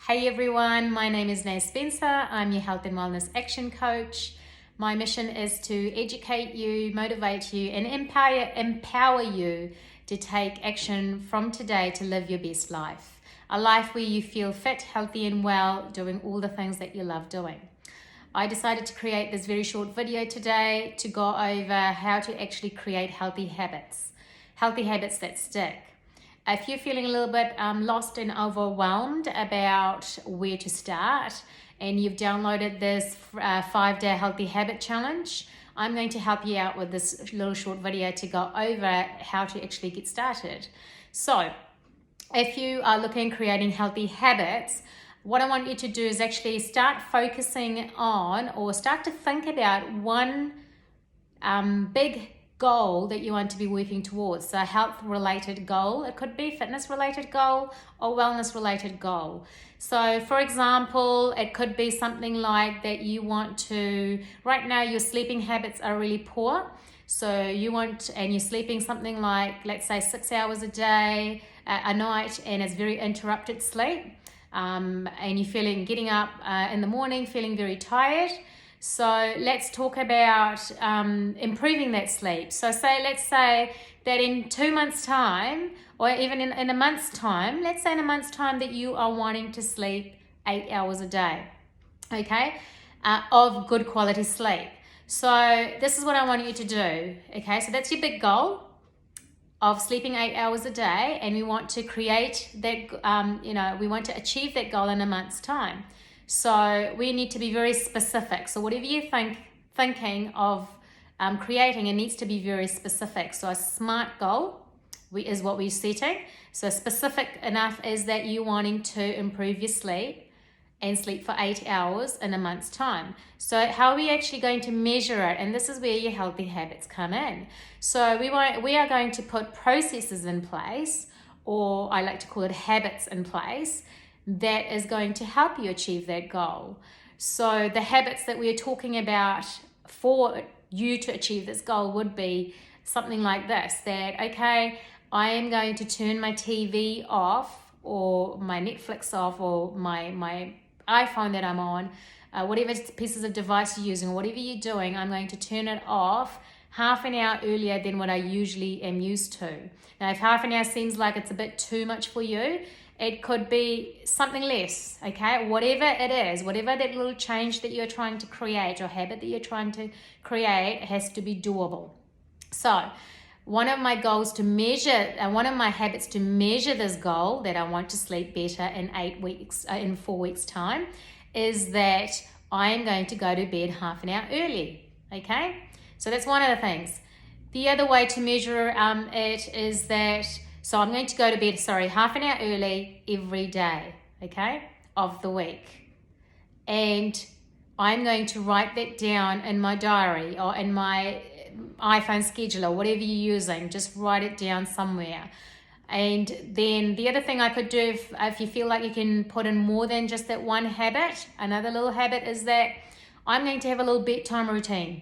Hey everyone, my name is Naz Spencer. I'm your health and wellness action coach. My mission is to educate you, motivate you, and empower you to take action from today to live your best life. A life where you feel fit, healthy, and well, doing all the things that you love doing. I decided to create this very short video today to go over how to actually create healthy habits that stick. If you're feeling a little bit lost and overwhelmed about where to start, and you've downloaded this 5-day healthy habit challenge, I'm going to help you out with this little short video to go over how to actually get started. So if you are looking at creating healthy habits, what I want you to do is actually start focusing on, or start to think about one big goal that you want to be working towards. So a health related goal, it could be fitness related goal or wellness related goal. So for example, it could be something like that you want to, right now your sleeping habits are really poor. So and you're sleeping something like, let's say 6 hours a day, a night, and it's very interrupted sleep. And you're getting up in the morning feeling very tired. So let's talk about improving that sleep. So let's say that in 2 months' time, or even in a month's time, let's say in a month's time that you are wanting to sleep 8 hours a day, okay, of good quality sleep. So this is what I want you to do, okay? So that's your big goal of sleeping 8 hours a day, and we want to create that, we want to achieve that goal in a month's time. So we need to be very specific. So whatever you're thinking of creating, it needs to be very specific. So a SMART goal is what we're setting. So specific enough is that you're wanting to improve your sleep and sleep for 8 hours in a month's time. So how are we actually going to measure it? And this is where your healthy habits come in. So we are going to put processes in place, or I like to call it habits in place, that is going to help you achieve that goal. So the habits that we're talking about for you to achieve this goal would be something like this, that, okay, I am going to turn my TV off, or my Netflix off, or my iPhone that I'm on, whatever pieces of device you're using, or whatever you're doing, I'm going to turn it off half an hour earlier than what I usually am used to. Now, if half an hour seems like it's a bit too much for you, it could be something less, okay? Whatever it is, whatever that little change that you're trying to create, or habit that you're trying to create, has to be doable. So one of my goals to measure, one of my habits to measure this goal, that I want to sleep better in 4 weeks time, is that I am going to go to bed half an hour early, okay? So that's one of the things. The other way to measure it is that, so I'm going to go to bed, half an hour early every day, okay, of the week. And I'm going to write that down in my diary, or in my iPhone scheduler, whatever you're using, just write it down somewhere. And then the other thing I could do, if you feel like you can put in more than just that one habit, another little habit is that I'm going to have a little bedtime routine.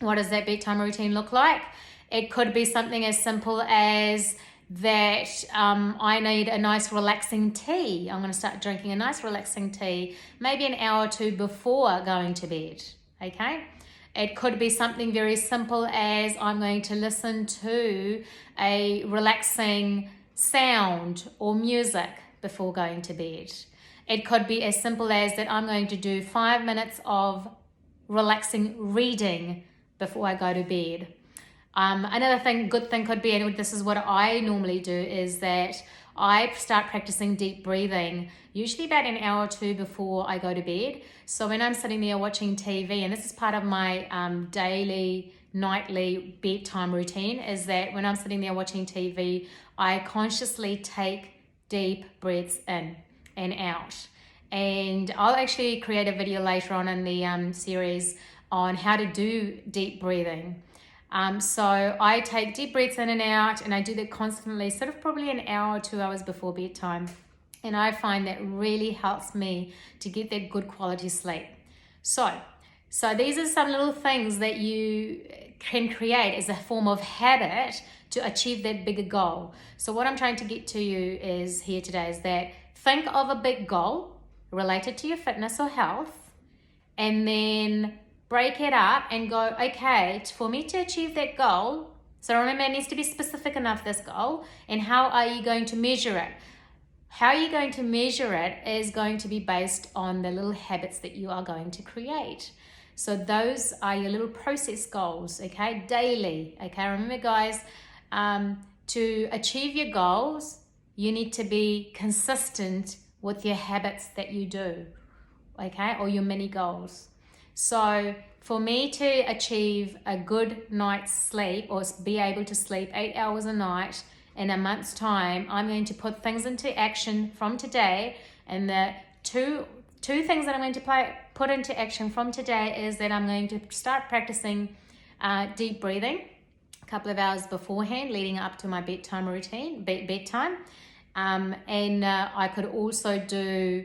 What does that bedtime routine look like? It could be something as simple as that I need a nice relaxing tea. I'm going to start drinking a nice relaxing tea maybe an hour or two before going to bed, okay? It could be something very simple as I'm going to listen to a relaxing sound or music before going to bed. It could be as simple as that I'm going to do 5 minutes of relaxing reading before I go to bed. Another good thing could be, and this is what I normally do, is that I start practicing deep breathing usually about an hour or two before I go to bed. So when I'm sitting there watching TV, and this is part of my daily, nightly bedtime routine, is that when I'm sitting there watching TV, I consciously take deep breaths in and out. And I'll actually create a video later on in the series on how to do deep breathing. So I take deep breaths in and out, and I do that constantly, sort of probably an hour or 2 hours before bedtime. And I find that really helps me to get that good quality sleep. So these are some little things that you can create as a form of habit to achieve that bigger goal. So what I'm trying to get to you is here today is that think of a big goal, related to your fitness or health, and then break it up and go, okay, for me to achieve that goal, so remember, it needs to be specific enough, this goal, and how are you going to measure it? How you're going to measure it is going to be based on the little habits that you are going to create. So those are your little process goals, okay, daily, okay? Remember, guys, to achieve your goals, you need to be consistent with your habits that you do, okay, or your mini goals. So for me to achieve a good night's sleep or be able to sleep 8 hours a night in a month's time, I'm going to put things into action from today. And the two things that I'm going to put into action from today is that I'm going to start practicing deep breathing a couple of hours beforehand, leading up to my bedtime routine, bedtime. And I could also do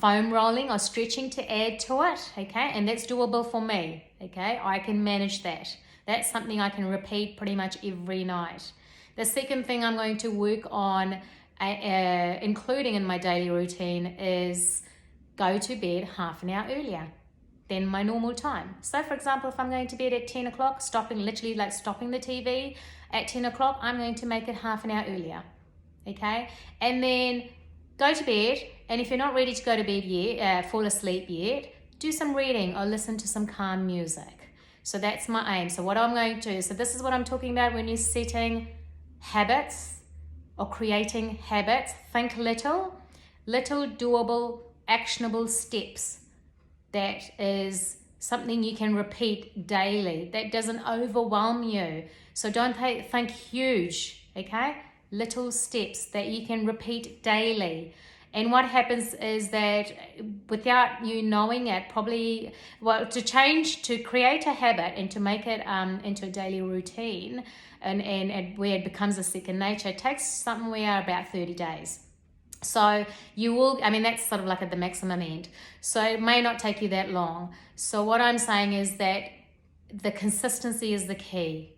foam rolling or stretching to add to it, okay? And that's doable for me, okay? I can manage that. That's something I can repeat pretty much every night. The second thing I'm going to work on, including in my daily routine, is go to bed half an hour earlier than my normal time. So for example, if I'm going to bed at 10 o'clock, stopping the TV at 10 o'clock, I'm going to make it half an hour earlier, okay? And then go to bed, and if you're not ready to go to bed yet, fall asleep yet, do some reading or listen to some calm music. So that's my aim. So what I'm going to do, so this is what I'm talking about when you're setting habits or creating habits. Think little doable, actionable steps. That is something you can repeat daily. That doesn't overwhelm you. So don't think huge, okay? Little steps that you can repeat daily. And what happens is that without you knowing it, to create a habit and to make it into a daily routine and where it becomes a second nature, it takes somewhere about 30 days. So you will, that's sort of like at the maximum end. So it may not take you that long. So what I'm saying is that the consistency is the key.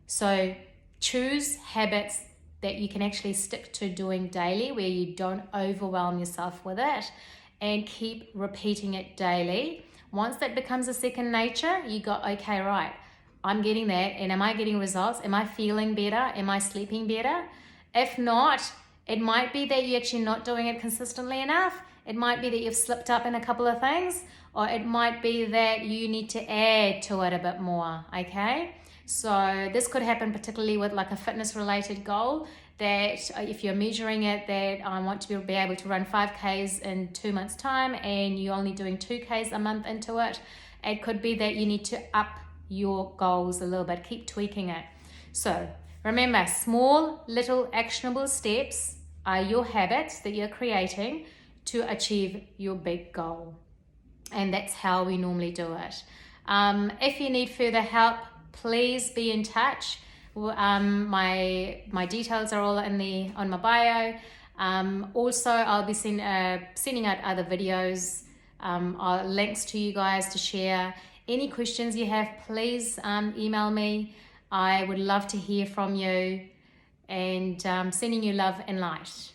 So choose habits that you can actually stick to doing daily, where you don't overwhelm yourself with it, and keep repeating it daily. Once that becomes a second nature, you go, okay, right, I'm getting that, and am I getting results? Am I feeling better? Am I sleeping better? If not, it might be that you're actually not doing it consistently enough. It might be that you've slipped up in a couple of things, or it might be that you need to add to it a bit more, okay? So this could happen particularly with like a fitness related goal, that if you're measuring it, that I want to be able to run 5Ks in 2 months time and you're only doing 2Ks a month into it. It could be that you need to up your goals a little bit, keep tweaking it. So remember, small little actionable steps are your habits that you're creating to achieve your big goal. And that's how we normally do it. If you need further help, please be in touch. My details are all on my bio. Also, I'll be sending out other videos, or links to you guys to share. Any questions you have, please email me. I would love to hear from you, and sending you love and light.